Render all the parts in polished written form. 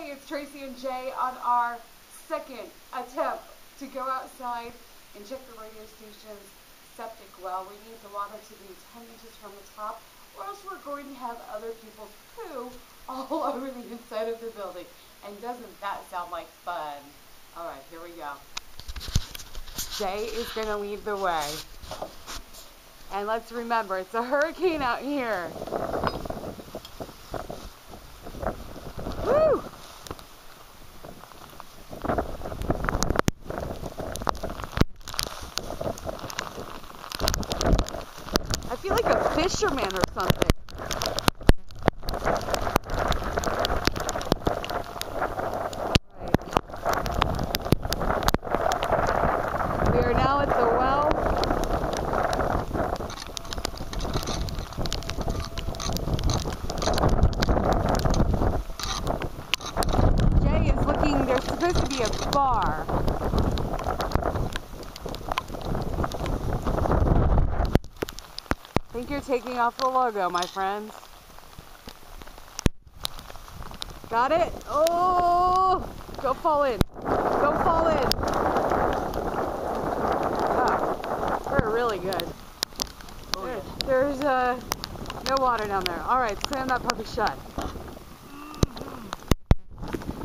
everybody, it's Traci and Jay on our second attempt to go outside and check the radio station's septic well. We need the water to be 10 inches from the top, or else we're going to have other people's poo all over the inside of the building. And doesn't that sound like fun? Alright, here we go. Jay is going to lead the way. And let's remember, it's a hurricane out here. Woo! I feel like a fisherman or something. Right. We are now at the well. Jay is looking, there's supposed to be a bar. I think you're taking off the logo, my friends. Got it? Oh! Go fall in. Go fall in. Wow. We're really good. There's no water down there. Alright, slam that puppy shut.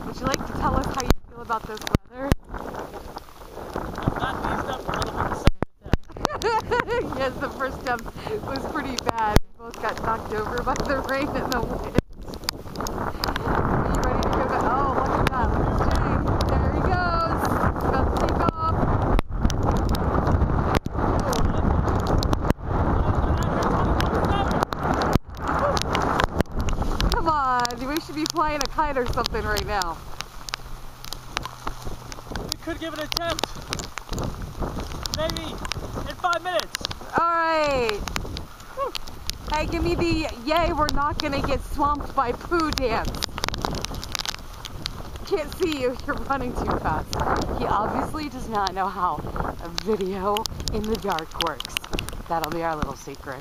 Would you like to tell us how you feel about this weather? Yes, the first step was pretty bad. We both got knocked over by the rain and the wind. Are you ready to go back? Oh, look at that. Look at Jay. There he goes. He's about to take off. Come on. We should be flying a kite or something right now. We could give it an attempt. Maybe in 5 minutes. Alright. Hey, give me the yay, we're not gonna get swamped by poo dance. Can't see you, you're running too fast. He obviously does not know how a video in the dark works. That'll be our little secret.